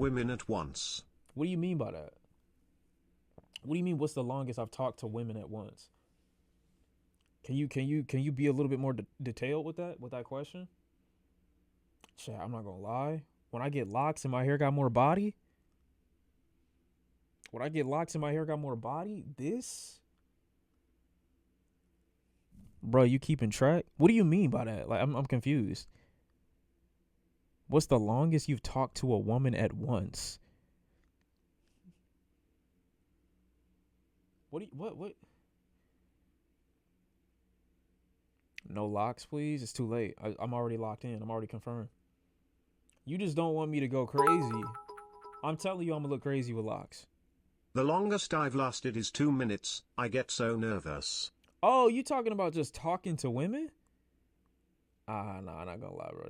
women at once. What do you mean by that? What do you mean? What's the longest I've talked to women at once? Can you be a little bit more detailed with that question? Shit, I'm not gonna lie. When I get locks and my hair got more body, this, bro, you keeping track? What do you mean by that? Like, I'm confused. What's the longest you've talked to a woman at once? What? No locks, please. It's too late. I'm already locked in. I'm already confirmed. You just don't want me to go crazy. I'm telling you, I'm gonna look crazy with locks. The longest I've lasted is 2 minutes. I get so nervous. Oh, you talking about just talking to women? No, I'm not gonna lie, bro.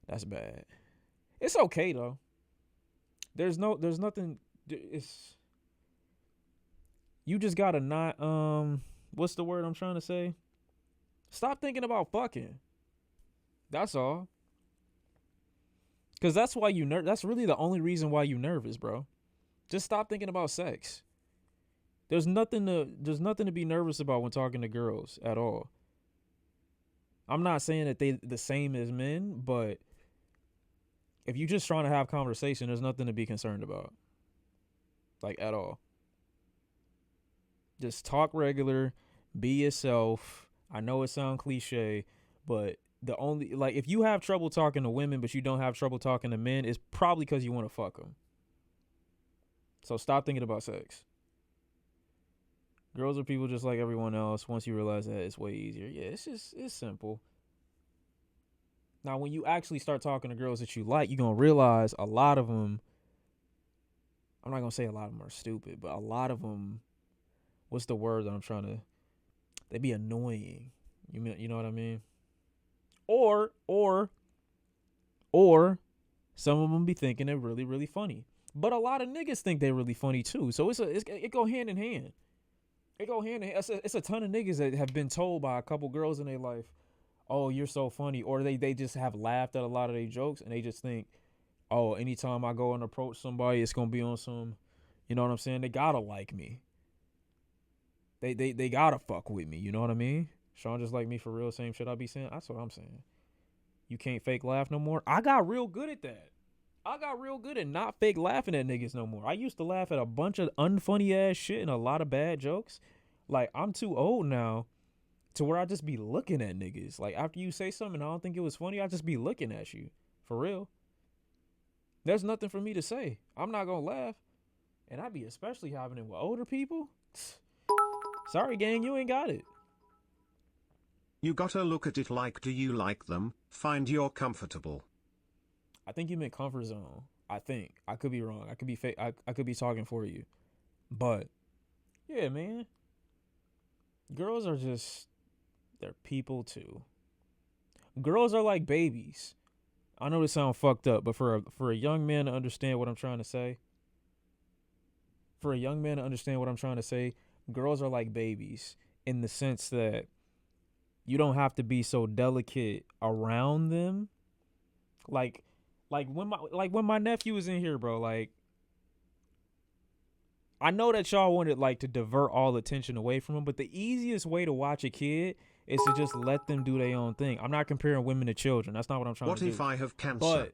That's bad. It's okay though. There's nothing. It's you just gotta not what's the word I'm trying to say? Stop thinking about fucking. That's all. Cause that's why that's really the only reason why you nervous, bro. Just stop thinking about sex. There's nothing to be nervous about when talking to girls at all. I'm not saying that they the same as men, but if you're just trying to have conversation, there's nothing to be concerned about. Like, at all. Just talk regular, be yourself. I know it sounds cliche, but the only, like, if you have trouble talking to women but you don't have trouble talking to men, it's probably because you want to fuck them. So stop thinking about sex. Girls are people just like everyone else. Once you realize that, it's way easier. Yeah, it's simple. Now, when you actually start talking to girls that you like, you're going to realize a lot of them, I'm not going to say a lot of them are stupid, but a lot of them, what's the word that I'm trying to, they be annoying. You know what I mean? Or some of them be thinking they're really, really funny. But a lot of niggas think they're really funny too. So it go hand in hand. It go hand in hand. It's a ton of niggas that have been told by a couple girls in their life, oh, you're so funny. Or they just have laughed at a lot of their jokes and they just think, oh, anytime I go and approach somebody, it's going to be on some, you know what I'm saying? They got to like me. They got to fuck with me. You know what I mean? Shawn just like me for real. Same shit I be saying. That's what I'm saying. You can't fake laugh no more. I got real good at that. I got real good at not fake laughing at niggas no more. I used to laugh at a bunch of unfunny ass shit and a lot of bad jokes. Like, I'm too old now to where I just be looking at niggas. Like, after you say something I don't think it was funny, I just be looking at you. For real. There's nothing for me to say. I'm not gonna laugh. And I be especially having it with older people. Sorry, gang, you ain't got it. You gotta look at it like, do you like them? Find you're comfortable. I think you meant comfort zone. I think. I could be wrong. I could be fake. I could be talking for you. But yeah, man. Girls are just, they're people too. Girls are like babies. I know this sounds fucked up, but for a young man to understand what I'm trying to say, girls are like babies in the sense that you don't have to be so delicate around them. Like when my nephew was in here, bro, like, I know that y'all wanted like to divert all attention away from him, but the easiest way to watch a kid is to just let them do their own thing. I'm not comparing women to children. That's not what I'm trying to do. What if I have cancer? But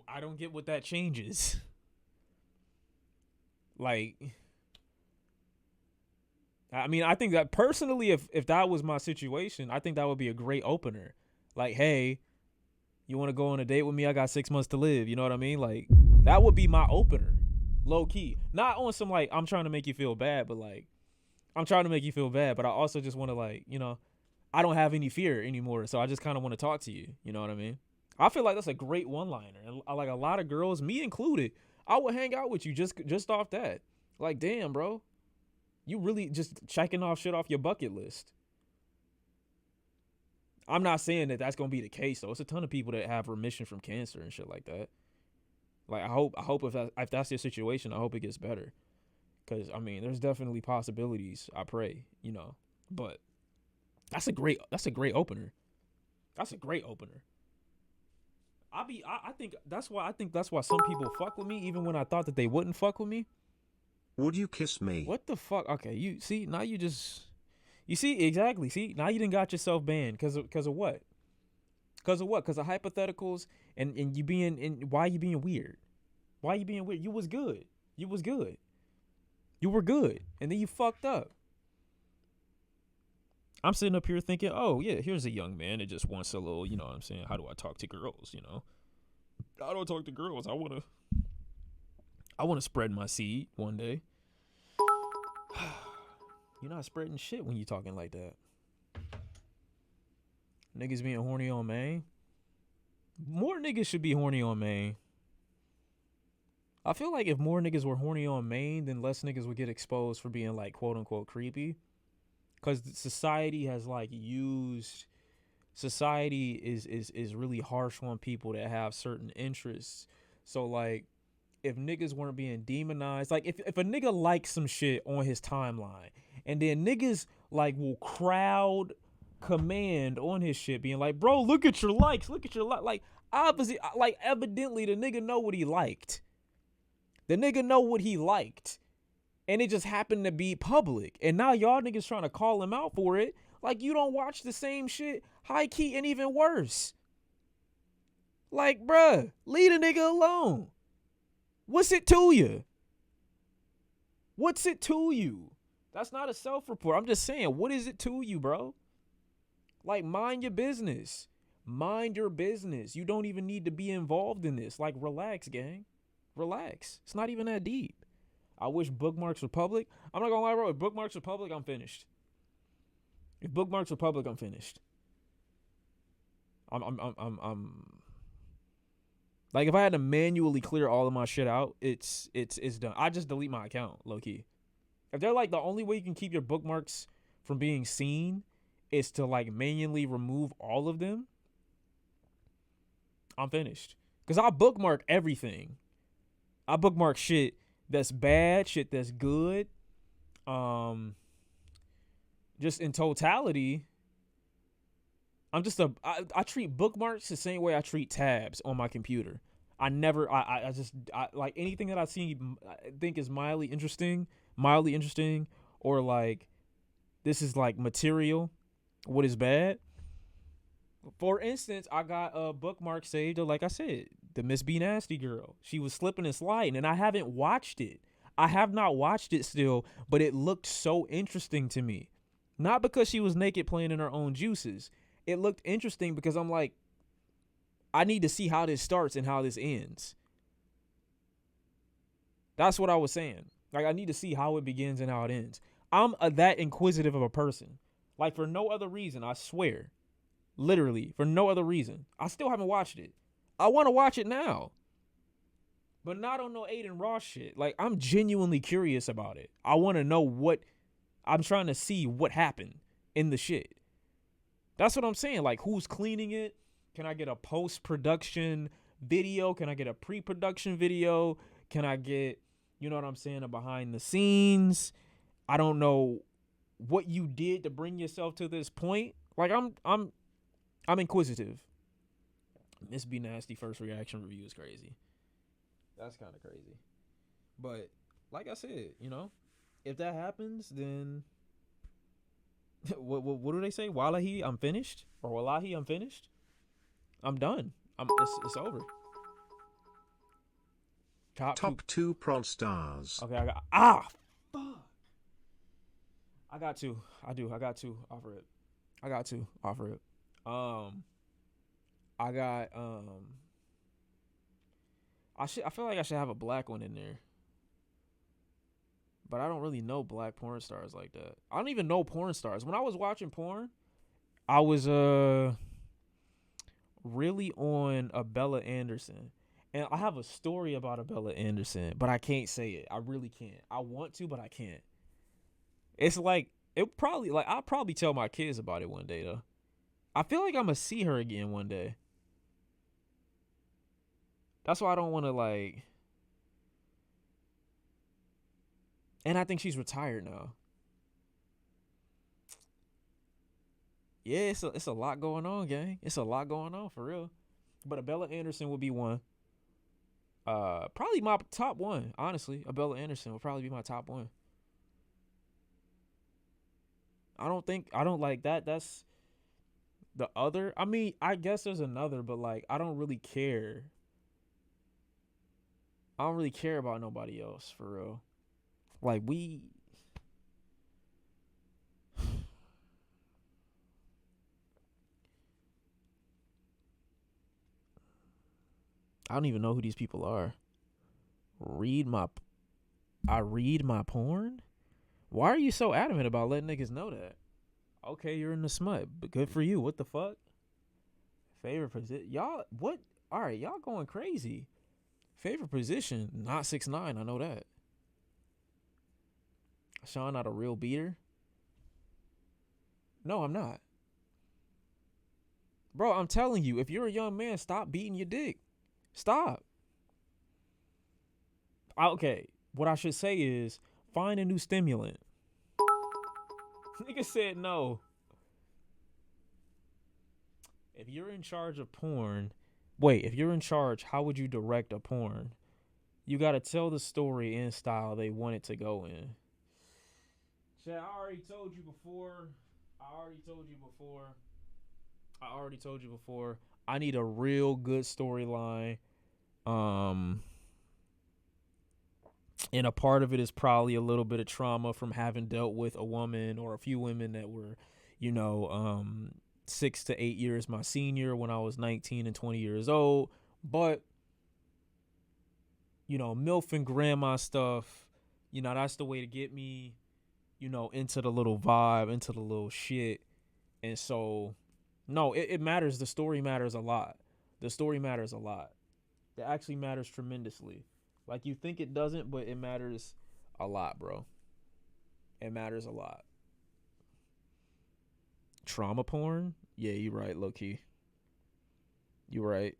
I I don't get what that changes. Like, I mean, I think that personally, if that was my situation, I think that would be a great opener. Like, hey, you want to go on a date with me? I got 6 months to live. You know what I mean? Like, that would be my opener, low key. Not on some like I'm trying to make you feel bad, but like I'm trying to make you feel bad, but I also just want to, like, you know, I don't have any fear anymore, so I just kind of want to talk to you. You know what I mean? I feel like that's a great one-liner, and like a lot of girls, me included, I would hang out with you just off that. Like, damn, bro, you really just checking off shit off your bucket list. I'm not saying that that's gonna be the case though. It's a ton of people that have remission from cancer and shit like that. Like, I hope if that's your situation, I hope it gets better. Cause I mean, there's definitely possibilities. I pray, but that's a great opener. That's a great opener. I think that's why some people fuck with me, even when I thought that they wouldn't fuck with me. Would you kiss me? What the fuck? Okay, you see now you see exactly. See now you done got yourself banned because of what? Because of what? Because of hypotheticals and you being and why you being weird? Why you being weird? You was good. You was good. You were good, and then you fucked up. I'm sitting up here thinking, oh yeah, here's a young man that just wants a little, you know what I'm saying? How do I talk to girls? I don't talk to girls. I wanna spread my seed one day. You're not spreading shit when you talking like that. Niggas being horny on Maine. More niggas should be horny on Maine. I feel like if more niggas were horny on Maine, then less niggas would get exposed for being like quote unquote creepy. Cause society has like used society is really harsh on people that have certain interests. So like if niggas weren't being demonized, like if a nigga likes some shit on his timeline and then niggas like will crowd command on his shit being like, bro, look at your likes, like obviously like evidently the nigga know what he liked. The nigga know what he liked. And it just happened to be public. And now y'all niggas trying to call him out for it. Like you don't watch the same shit, high key and even worse. Like, bruh, leave a nigga alone. What's it to you? What's it to you? That's not a self-report. I'm just saying, what is it to you, bro? Like, mind your business. Mind your business. You don't even need to be involved in this. Like, relax, gang. Relax. It's not even that deep. I wish bookmarks were public. I'm not gonna lie, bro. If bookmarks were public, I'm finished. If bookmarks were public, I'm finished. I'm like if I had to manually clear all of my shit out, it's done. I just delete my account, low key. If they're like the only way you can keep your bookmarks from being seen is to like manually remove all of them, I'm finished. Cause I bookmark everything. I bookmark shit that's bad, shit that's good. Just in totality, I treat bookmarks the same way I treat tabs on my computer. I like anything that I think is mildly interesting, or like this is like material, what is bad. For instance, I got a bookmark saved of, like I said, the Miss B Nasty girl. She was slipping and sliding, and I haven't watched it. I have not watched it still, but it looked so interesting to me. Not because she was naked playing in her own juices. It looked interesting because I'm like, I need to see how this starts and how this ends. That's what I was saying. Like, I need to see how it begins and how it ends. I'm that inquisitive of a person. Like, for no other reason, I swear. Literally, for no other reason. I still haven't watched it. I want to watch it now. But not on no Aiden Ross shit. Like, I'm genuinely curious about it. I want to know what... I'm trying to see what happened in the shit. That's what I'm saying. Like, who's cleaning it? Can I get a post-production video? Can I get a pre-production video? Can I get, you know what I'm saying, a behind the scenes? I don't know what you did to bring yourself to this point. Like, I'm inquisitive. Miss B Nasty first reaction review is crazy. That's kind of crazy. But like I said, if that happens, then what do they say? Wallahi, I'm finished, or Wallahi, I'm finished. I'm done. It's over. Top two prawn stars. Okay, fuck. I got to offer it. I feel like I should have a black one in there. But I don't really know black porn stars like that. I don't even know porn stars. When I was watching porn, I was really on Abella Anderson. And I have a story about Abella Anderson, but I can't say it. I really can't. I want to, but I can't. It's like, I'll probably tell my kids about it one day, though. I feel like I'm going to see her again one day. That's why I don't want to, like... And I think she's retired now. Yeah, it's a lot going on, gang. It's a lot going on for real. But Abella Anderson would be one. Probably my top one, honestly. Abella Anderson would probably be my top one. I don't like that. That's the other. I mean, I guess there's another, but like I don't really care. I don't really care about nobody else for real. Like I don't even know who these people are. Read my I read my porn? Why are you so adamant about letting niggas know that? Okay, you're in the smut, but good for you. What the fuck? Favorite position? Y'all, what? All right, y'all going crazy. Favorite position? Not 6'9". I know that. Shawn not a real beater? No, I'm not. Bro, I'm telling you, if you're a young man, stop beating your dick. Stop. Okay, what I should say is find a new stimulant. Nigga said no. If you're in charge of porn, if you're in charge, how would you direct a porn? You gotta tell the story in style they want it to go in. Chad, I already told you before. I need a real good storyline. And a part of it is probably a little bit of trauma from having dealt with a woman or a few women that were, 6 to 8 years my senior when I was 19 and 20 years old. But, MILF and grandma stuff, that's the way to get me, into the little vibe, into the little shit. And so, no, it matters. The story matters a lot. It actually matters tremendously. Like you think it doesn't, but it matters a lot, bro. It matters a lot. Trauma porn? Yeah, you're right, low key. You're right.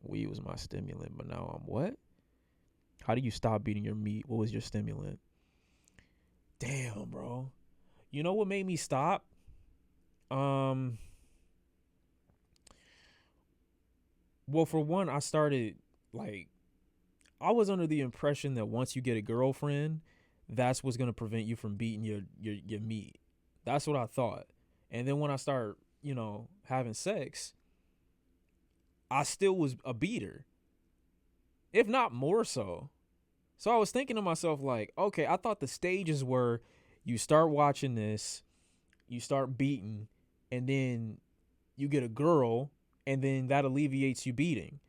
Weed was my stimulant, but now I'm what? How do you stop beating your meat? What was your stimulant? Damn, bro. You know what made me stop? Well, for one, I started I was under the impression that once you get a girlfriend, that's what's gonna prevent you from beating your meat. That's what I thought. And then when I start, having sex, I still was a beater, if not more so. So I was thinking to myself, like, okay, I thought the stages were you start watching this, you start beating, and then you get a girl, and then that alleviates you beating.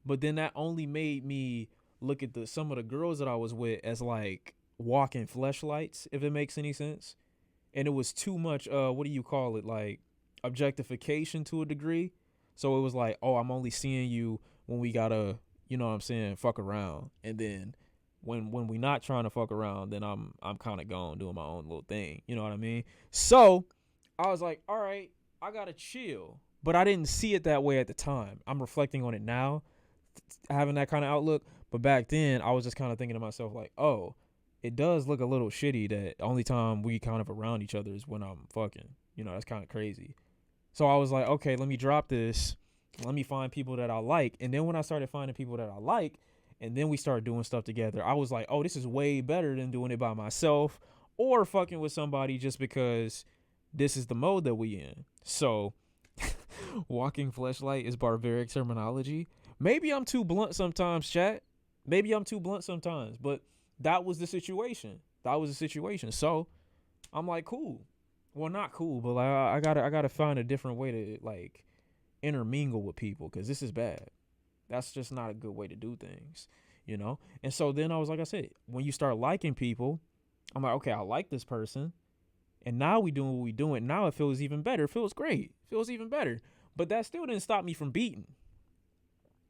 But then that only made me look at some of the girls that I was with as like walking fleshlights, if it makes any sense. And it was too much, what do you call it? Like objectification to a degree. So it was like, oh, I'm only seeing you when we gotta, fuck around. And then when we not trying to fuck around, then I'm kind of gone doing my own little thing. You know what I mean? So I was like, all right, I gotta chill. But I didn't see it that way at the time. I'm reflecting on it now, having that kind of outlook. But back then, I was just kind of thinking to myself, like, oh, it does look a little shitty that only time we kind of around each other is when I'm fucking. That's kind of crazy. So I was like, okay, let me drop this. Let me find people that I like. And then when I started finding people that I like, and then we started doing stuff together, I was like, oh, this is way better than doing it by myself or fucking with somebody just because this is the mode that we in. So walking fleshlight is barbaric terminology. Maybe I'm too blunt sometimes, chat. But that was the situation. So I'm like, cool. Well, not cool, but like I gotta find a different way to like intermingle with people because this is bad. That's just not a good way to do things, And so then I was like I said, when you start liking people, I'm like, okay, I like this person, and now we doing what we doing. Now it feels even better. It feels great. It feels even better. But that still didn't stop me from beating.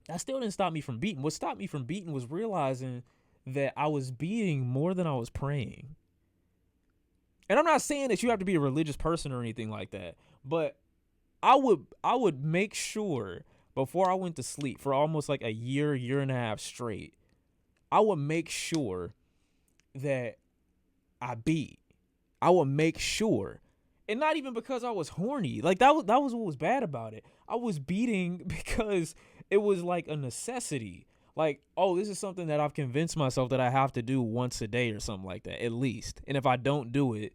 What stopped me from beating was realizing that I was beating more than I was praying. And I'm not saying that you have to be a religious person or anything like that, but I would make sure before I went to sleep for almost like a year and a half straight, I would make sure that I beat. I would make sure. And not even because I was horny. Like that was what was bad about it. I was beating because it was like a necessity. Like, oh, this is something that I've convinced myself that I have to do once a day or something like that, at least. And if I don't do it,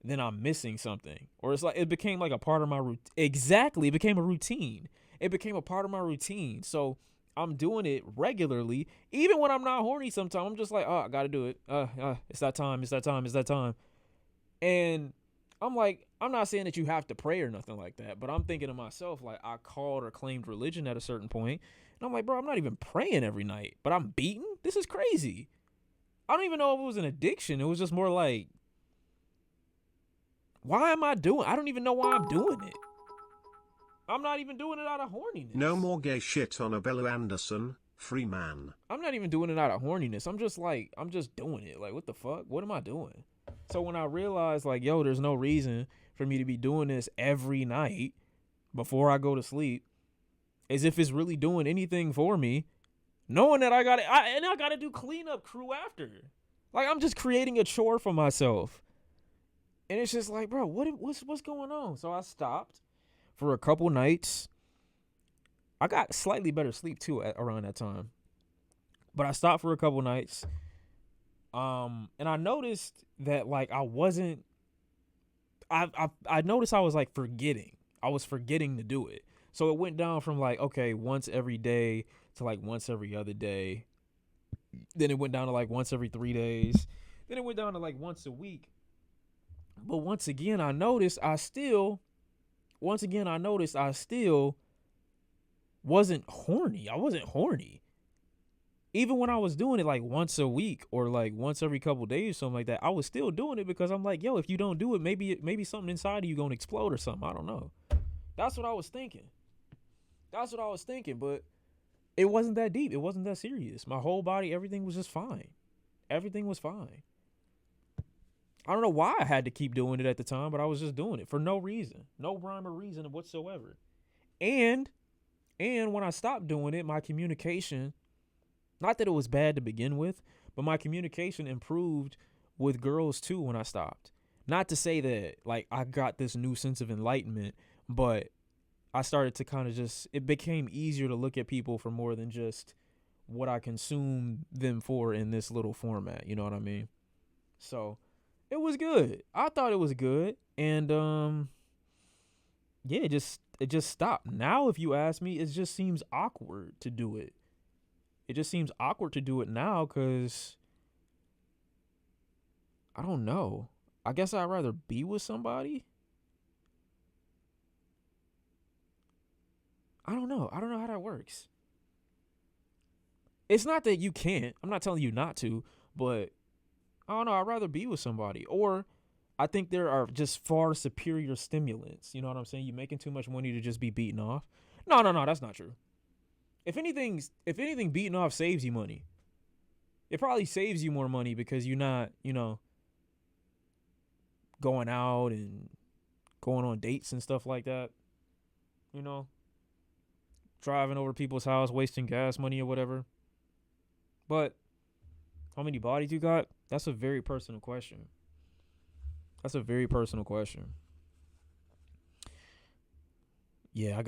then I'm missing something. Or it's like it became like a part of my routine. Exactly, it became a routine. It became a part of my routine. So I'm doing it regularly, even when I'm not horny. Sometimes I'm just like, oh, I gotta do it. It's that time. It's that time. It's that time. And I'm like, I'm not saying that you have to pray or nothing like that, but I'm thinking to myself, like, I called or claimed religion at a certain point, and I'm like, bro, I'm not even praying every night, but I'm beaten? This is crazy. I don't even know if it was an addiction. It was just more like, why am I doing? I don't even know why I'm doing it. I'm not even doing it out of horniness. No more gay shit on Abella Anderson, free man. I'm not even doing it out of horniness. I'm just doing it. Like, what the fuck? What am I doing? So when I realized, like, yo, there's no reason for me to be doing this every night before I go to sleep, as if it's really doing anything for me, knowing that I gotta do cleanup crew after. Like, I'm just creating a chore for myself. And it's just like, bro, what's going on? So I stopped for a couple nights. I got slightly better sleep too around that time. But I stopped for a couple nights. And I noticed that, like, I noticed I was like forgetting. I was forgetting to do it. So it went down from like, okay, once every day to like once every other day. Then it went down to like once every 3 days. Then it went down to like once a week. But once again, I noticed I still wasn't horny. I wasn't horny. Even when I was doing it like once a week or like once every couple days or something like that, I was still doing it because I'm like, yo, if you don't do it, maybe something inside of you gonna explode or something. I don't know. That's what I was thinking. But it wasn't that deep. It wasn't that serious. My whole body, everything was just fine. Everything was fine. I don't know why I had to keep doing it at the time, but I was just doing it for no reason. No rhyme or reason whatsoever. And when I stopped doing it, my communication, not that it was bad to begin with, but my communication improved with girls too when I stopped. Not to say that like I got this new sense of enlightenment, but I started to kind of it became easier to look at people for more than just what I consume them for in this little format. You know what I mean? So it was good. I thought it was good. And yeah, it just stopped. Now, if you ask me, it just seems awkward to do it. It just seems awkward to do it now because I don't know. I guess I'd rather be with somebody. I don't know. I don't know how that works. It's not that you can't. I'm not telling you not to, but I don't know. I'd rather be with somebody. Or I think there are just far superior stimulants. You know what I'm saying? You're making too much money to just be beaten off. No, that's not true. If anything, beating off saves you money. It probably saves you more money because you're not, going out and going on dates and stuff like that. Driving over people's house, wasting gas money or whatever. But how many bodies you got? That's a very personal question. Yeah,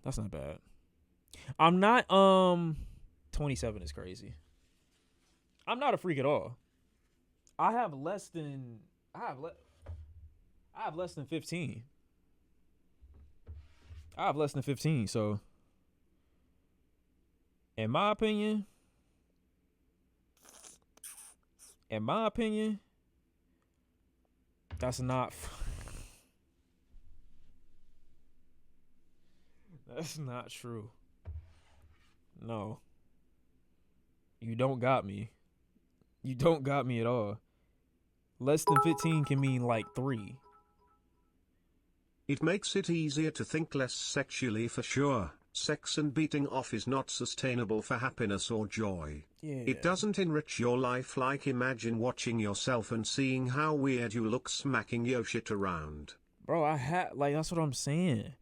that's not bad. I'm not 27 is crazy. I'm not a freak at all. I have less than 15. I have less than 15, so in my opinion, that's not that's not true. No. You don't got me. You don't got me at all. Less than 15 can mean like 3. It makes it easier to think less sexually for sure. Sex and beating off is not sustainable for happiness or joy. Yeah. It doesn't enrich your life. Like, imagine watching yourself and seeing how weird you look smacking your shit around. Bro, that's what I'm saying.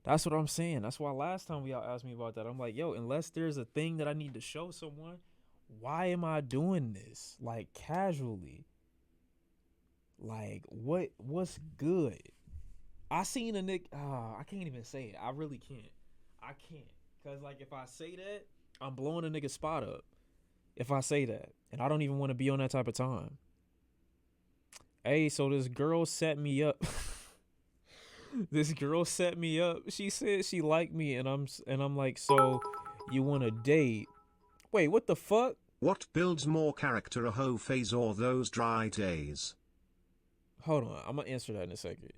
That's why last time y'all asked me about that, I'm like, yo, unless there's a thing that I need to show someone, why am I doing this? Like casually. Like what's good? I seen a Nick. I can't even say it. I really can't. I can't. Cause like if I say that, I'm blowing a nigga spot up. If I say that, and I don't even want to be on that type of time. Hey, so this girl set me up. This girl set me up. She said she liked me, and I'm like, so you want to date? Wait, what the fuck? What builds more character, a hoe phase or those dry days? Hold on, I'm gonna answer that in a second.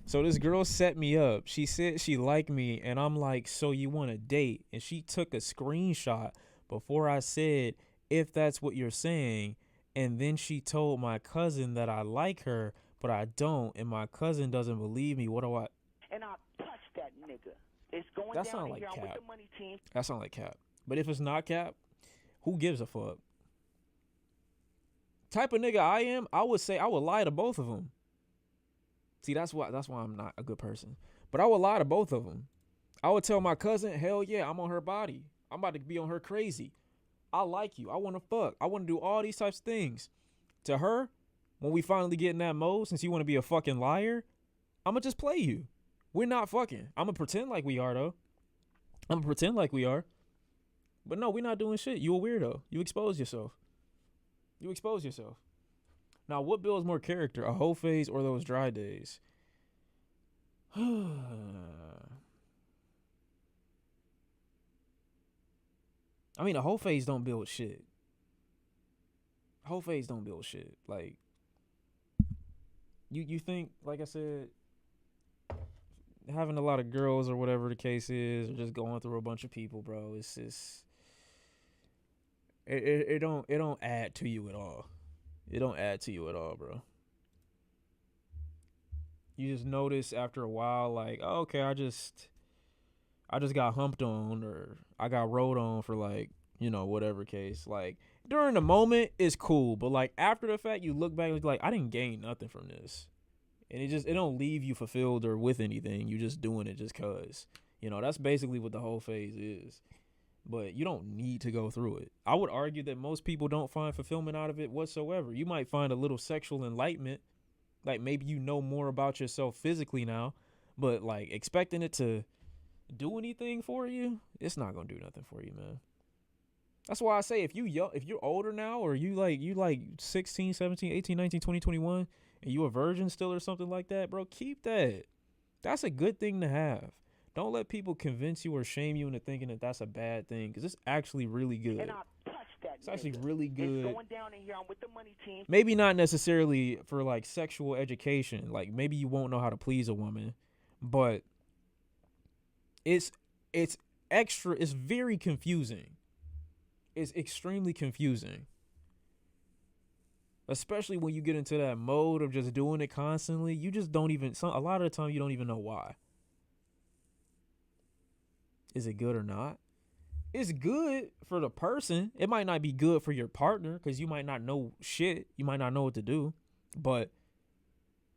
So this girl set me up. She said she liked me, and I'm like, so you want to date? And she took a screenshot before I said, if that's what you're saying. And then she told my cousin that I like her, but I don't, and my cousin doesn't believe me. What do I? And I touch that nigga. It's going That down sound in like here. I'm cap. with the money team. That sound like cap. But if it's not cap, who gives a fuck? Type of nigga I am, I would say I would lie to both of them. See, that's why I'm not a good person. But I would lie to both of them. I would tell my cousin, hell yeah, I'm on her body. I'm about to be on her crazy. I like you. I want to fuck. I want to do all these types of things. To her, when we finally get in that mode, since you want to be a fucking liar, I'm going to just play you. We're not fucking. I'm going to pretend like we are, though. I'm going to pretend like we are. But no, we're not doing shit. You a weirdo. You expose yourself. You expose yourself. Now, what builds more character, a hoe phase or those dry days? I mean, a hoe phase don't build shit. Whole phase don't build shit. Like, you think, like I said, having a lot of girls or whatever the case is, or just going through a bunch of people, bro, it's just it don't add to you at all. It don't add to you at all, bro. You just notice after a while, like, oh, okay, I just got humped on, or I got rode on for, like, you know, whatever case. Like, during the moment, it's cool, but like after the fact, you look back and like, I didn't gain nothing from this, and it don't leave you fulfilled or with anything. You just doing it just cause, you know, that's basically what the whole phase is. But you don't need to go through it. I would argue that most people don't find fulfillment out of it whatsoever. You might find a little sexual enlightenment, like maybe you know more about yourself physically now, but like expecting it to do anything for you, it's not gonna do nothing for you, man. That's why I say if you're older now, or you like 16, 17, 18, 19, 20, 21, and you a virgin still or something like that, bro, keep that. That's a good thing to have. Don't let people convince you or shame you into thinking that that's a bad thing, because it's actually really good. And I touch that It's actually nigga. really good. It's going down in here. I'm with the money team. Maybe not necessarily for like sexual education. Like maybe you won't know how to please a woman, but it's extra. It's very confusing. It's extremely confusing. Especially when you get into that mode of just doing it constantly. You just don't even, a lot of the time you don't even know why. Is it good or not? It's good for the person. It might not be good for your partner, because you might not know shit. You might not know what to do. But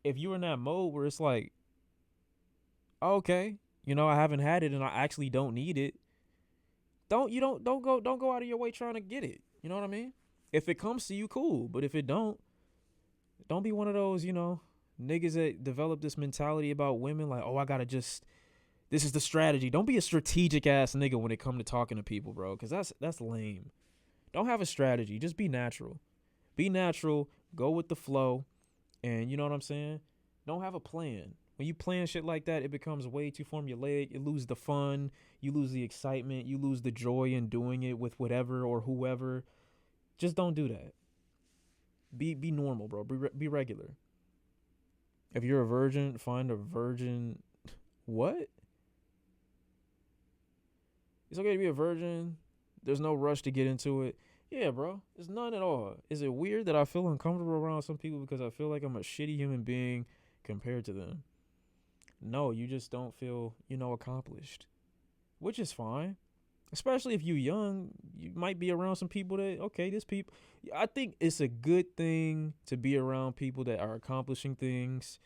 if you're in that mode where it's like, okay, you know, I haven't had it and I actually don't need it, don't go out of your way trying to get it. You know what I mean? If it comes to you, cool. But if it don't be one of those, you know, niggas that develop this mentality about women like, oh, I gotta just, this is the strategy. Don't be a strategic ass nigga when it come to talking to people, bro, because that's lame. Don't have a strategy. Just be natural. Be natural. Go with the flow. And you know what I'm saying? Don't have a plan. When you plan shit like that, it becomes way too formulaic. You lose the fun. You lose the excitement. You lose the joy in doing it with whatever or whoever. Just don't do that. Be normal, bro. Be regular. If you're a virgin, find a virgin. What? It's okay to be a virgin. There's no rush to get into it. Yeah, bro. There's none at all. Is it weird that I feel uncomfortable around some people because I feel like I'm a shitty human being compared to them? No, you just don't feel, you know, accomplished. Which is fine. Especially if you're young, you might be around some people that, okay, this people. I think it's a good thing to be around people that are accomplishing things.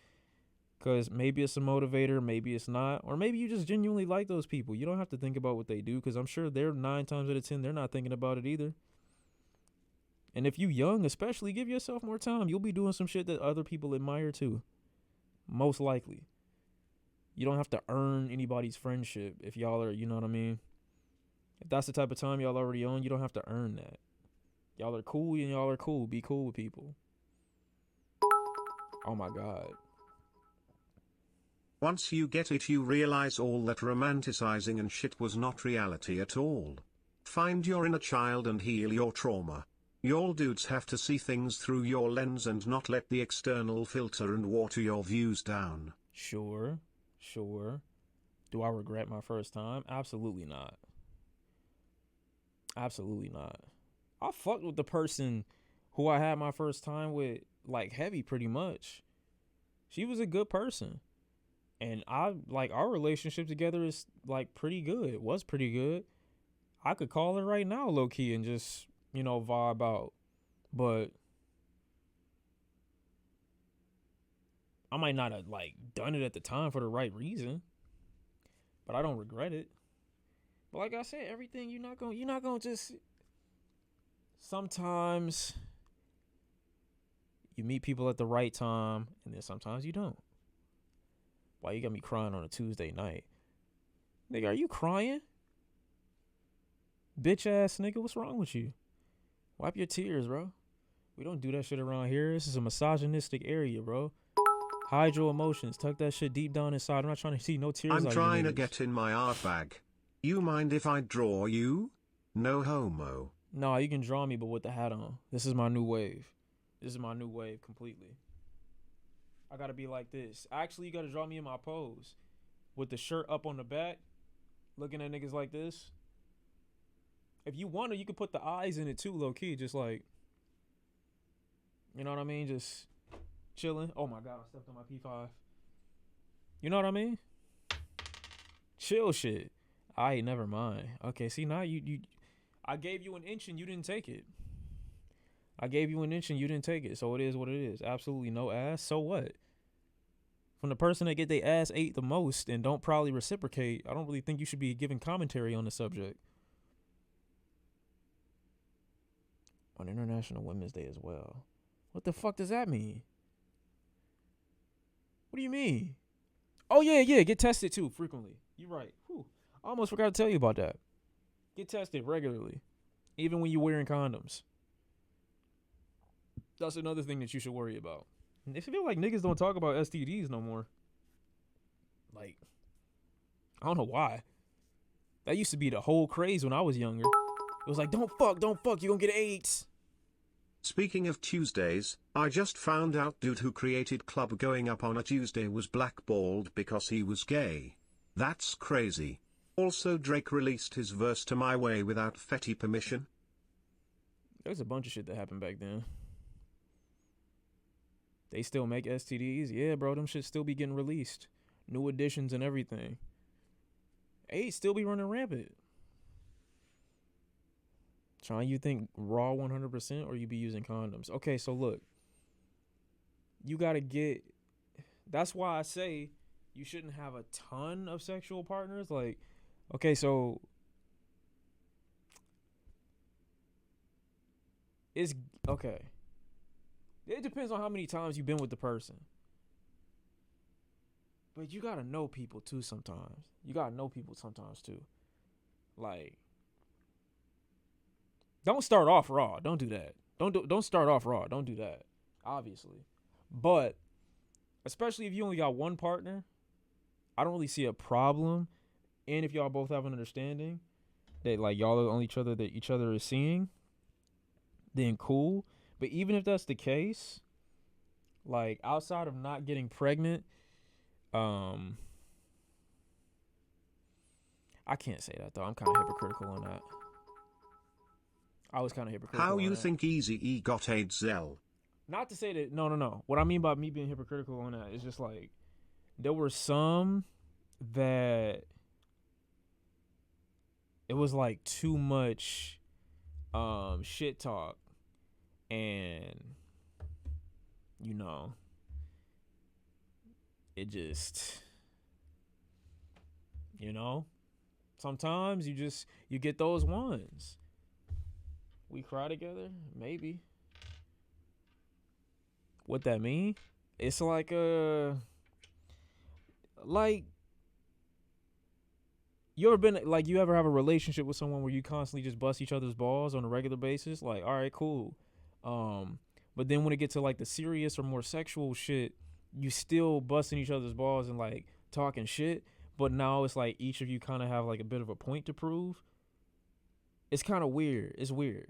Because maybe it's a motivator, maybe it's not. Or maybe you just genuinely like those people. You don't have to think about what they do, because I'm sure they're 9 times out of 10, they're not thinking about it either. And if you young, especially, give yourself more time. You'll be doing some shit that other people admire too. Most likely. You don't have to earn anybody's friendship if y'all are, you know what I mean? If that's the type of time y'all already on, you don't have to earn that. Y'all are cool and y'all are cool. Be cool with people. Oh my God. Once you get it, you realize all that romanticizing and shit was not reality at all. Find your inner child and heal your trauma. Y'all dudes have to see things through your lens and not let the external filter and water your views down. Sure. Do I regret my first time? Absolutely not. Absolutely not. I fucked with the person who I had my first time with, like, heavy pretty much. She was a good person. And our relationship together is, like, pretty good. It was pretty good. I could call her right now, low key, and just, vibe out. But I might not have, like, done it at the time for the right reason. But I don't regret it. But like I said, everything you're not gonna just. Sometimes you meet people at the right time, and then sometimes you don't. Why you got me crying on a Tuesday night? Nigga, are you crying? Bitch ass nigga, what's wrong with you? Wipe your tears, bro. We don't do that shit around here. This is a misogynistic area, bro. Hide your emotions. Tuck that shit deep down inside. I'm not trying to see no tears I'm out trying of to you get in my art bag. You mind if I draw you? No homo. No, you can draw me, but with the hat on. This is my new wave. This is my new wave completely. I gotta be like this. Actually, you gotta draw me in my pose. With the shirt up on the back. Looking at niggas like this. If you want to, you can put the eyes in it too, low key. Just like, you know what I mean? Just chilling. Oh my God, I stepped on my P5. You know what I mean? Chill shit. Alright, never mind. Okay, see now you I gave you an inch and you didn't take it. I gave you an inch and you didn't take it. So it is what it is. Absolutely no ass. So what? From the person that get their ass ate the most and don't probably reciprocate, I don't really think you should be giving commentary on the subject. On International Women's Day as well. What the fuck does that mean? What do you mean? Oh, yeah, get tested too frequently. You're right. Whew. I almost forgot to tell you about that. Get tested regularly, even when you're wearing condoms. That's another thing that you should worry about. I feel like niggas don't talk about STDs no more. Like, I don't know why. That used to be the whole craze when I was younger. It was like, don't fuck, you're gonna get AIDS. Speaking of Tuesdays, I just found out dude who created Club Going Up on a Tuesday was blackballed because he was gay. That's crazy. Also, Drake released his verse to My Way without Fetty permission. There's a bunch of shit that happened back then. They still make STDs? Yeah, bro, them shit still be getting released. New editions and everything. AIDS still be running rampant. Shawn, you think raw 100% or you be using condoms? Okay, so look. You gotta get... That's why I say you shouldn't have a ton of sexual partners. Like, okay, so... It's... Okay. It depends on how many times you've been with the person. But you gotta know people too sometimes. You gotta know people sometimes too. Like... Don't start off raw. Don't do that. Don't start off raw. Don't do that. Obviously. But especially if you only got one partner, I don't really see a problem. And if y'all both have an understanding that like y'all are the only each other that each other is seeing, then cool. But even if that's the case, like outside of not getting pregnant, I can't say that though. I'm kind of hypocritical on that. I was kind of hypocritical. How on you that. think Eazy-E got AIDS, Zell? Not to say that, no. What I mean by me being hypocritical on that is just like, there were some that it was like too much shit talk and, you know, it just, you know, sometimes you get those ones. We cry together? Maybe. What that mean? It's like you ever have a relationship with someone where you constantly just bust each other's balls on a regular basis? Like, all right, cool. But then when it gets to like the serious or more sexual shit, you still busting each other's balls and like talking shit, but now it's like each of you kind of have like a bit of a point to prove. It's kind of weird. It's weird.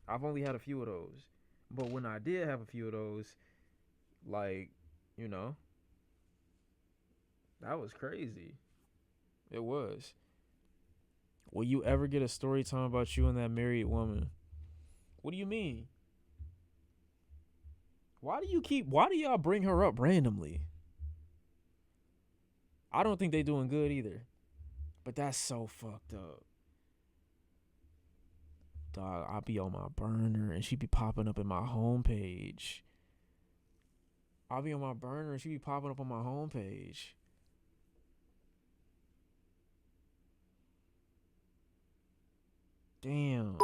I've only had a few of those, but when I did have a few of those, like, you know, that was crazy. It was. Will you ever get a story time about you and that married woman? What do you mean? Why do y'all bring her up randomly? I don't think they doing good either. But that's so fucked up. Dog, I'll be on my burner and she be popping up in my homepage. I'll be on my burner and she be popping up on my homepage. Damn.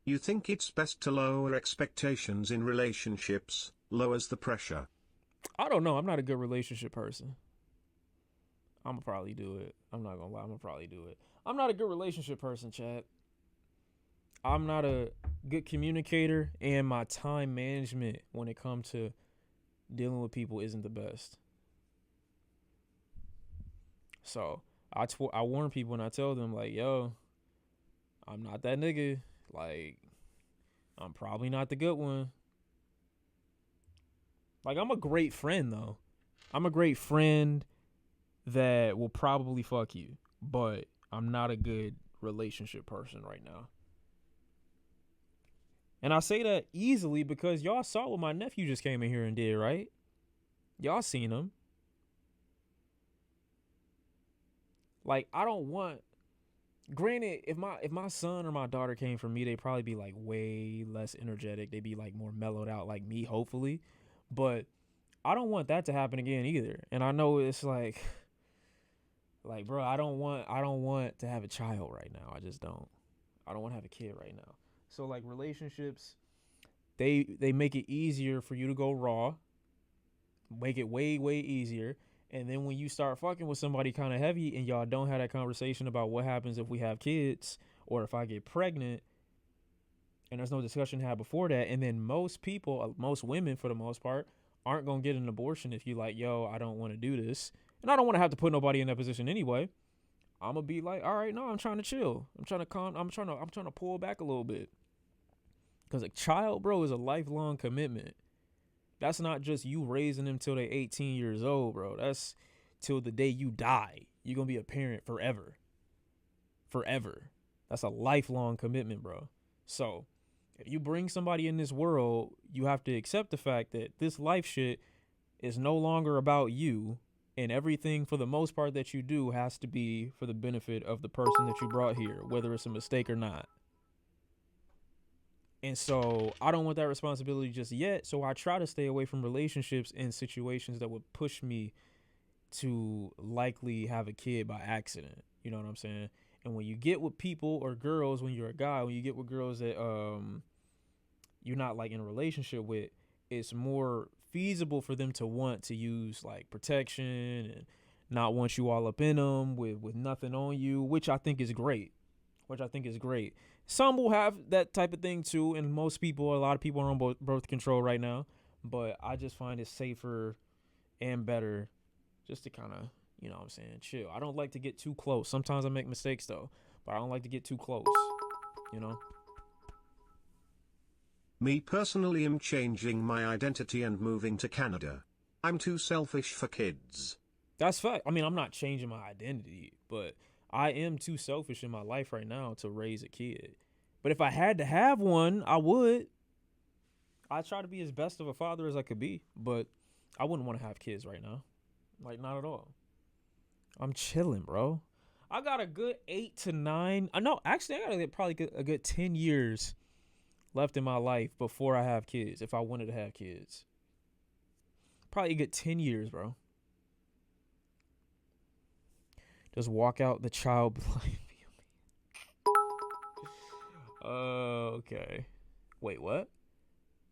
You think it's best to lower expectations in relationships, lowers the pressure. I don't know. I'm not a good relationship person. I'm going to probably do it. I'm not going to lie. I'm going to probably do it. I'm not a good relationship person, Chad. I'm not a good communicator, and my time management when it comes to dealing with people isn't the best. So I warn people and I tell them, like, yo, I'm not that nigga. Like, I'm probably not the good one. Like, I'm a great friend, though. I'm a great friend that will probably fuck you, but I'm not a good relationship person right now. And I say that easily because y'all saw what my nephew just came in here and did, right? Y'all seen him. Like, I don't want... Granted, if my son or my daughter came from me, they'd probably be, like, way less energetic. They'd be, like, more mellowed out like me, hopefully. But I don't want that to happen again either. And I know it's like, bro, I don't want to have a child right now. I just don't. I don't want to have a kid right now. So, like, relationships, they make it easier for you to go raw. Make it way, way easier. And then when you start fucking with somebody kind of heavy and y'all don't have that conversation about what happens if we have kids or if I get pregnant, and there's no discussion had before that, and then most people, most women for the most part, aren't going to get an abortion if you like, yo, I don't want to do this. And I don't want to have to put nobody in that position anyway. I'm going to be like, all right, no, I'm trying to chill. I'm trying to pull back a little bit. Because a child, bro, is a lifelong commitment. That's not just you raising them till they're 18 years old, bro. That's till the day you die. You're going to be a parent forever. Forever. That's a lifelong commitment, bro. So if you bring somebody in this world, you have to accept the fact that this life shit is no longer about you, and everything for the most part that you do has to be for the benefit of the person that you brought here, whether it's a mistake or not. And so I don't want that responsibility just yet. So I try to stay away from relationships and situations that would push me to likely have a kid by accident. You know what I'm saying? And when you get with people or girls, when you're a guy, when you get with girls that you're not like in a relationship with, it's more feasible for them to want to use like protection and not want you all up in them with nothing on you, which I think is great. Some will have that type of thing too, and a lot of people are on birth control right now, but I just find it safer and better just to kind of, you know what I'm saying, chill. I don't like to get too close. Sometimes I make mistakes though, but I don't like to get too close, you know? Me personally am changing my identity and moving to Canada. I'm too selfish for kids. That's fact. I mean, I'm not changing my identity, but I am too selfish in my life right now to raise a kid. But if I had to have one, I would. I try to be as best of a father as I could be, but I wouldn't want to have kids right now. Like, not at all. I'm chilling, bro. I got a good 8 to 9. No, actually, I got probably a good 10 years left in my life before I have kids, if I wanted to have kids. Probably a good 10 years, bro. Just walk out the child blind. Okay. Wait, what?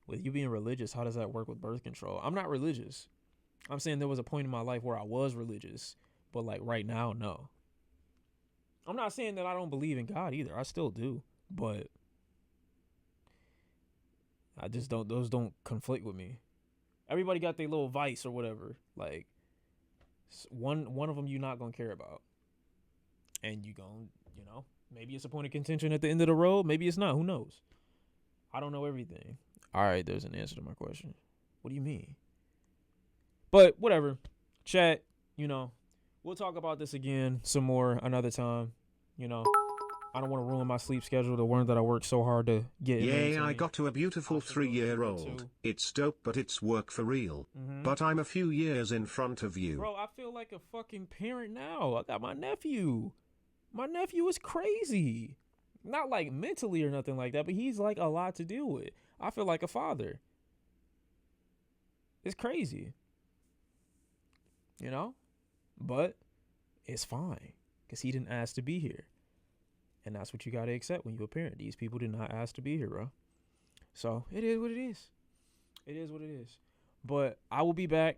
With you being religious, how does that work with birth control? I'm not religious. I'm saying there was a point in my life where I was religious, but like right now, no. I'm not saying that I don't believe in God either. I still do, but I just don't. Those don't conflict with me. Everybody got their little vice or whatever. Like one of them you're not gonna care about, and you gonna, maybe it's a point of contention at the end of the road. Maybe it's not. Who knows? I don't know everything. All right, there's an answer to my question. What do you mean? But whatever. Chat, we'll talk about this again some more another time. I don't want to ruin my sleep schedule, the one that I worked so hard to get in. Yay, I got to a beautiful 3-year-old. It's dope, but it's work for real. But I'm a few years in front of you. Bro, I feel like a fucking parent now. I got my nephew. My nephew is crazy. Not like mentally or nothing like that, but he's like a lot to deal with. I feel like a father. It's crazy. But it's fine because he didn't ask to be here. And that's what you got to accept when you're a parent. These people did not ask to be here, bro. So it is what it is. It is what it is. But I will be back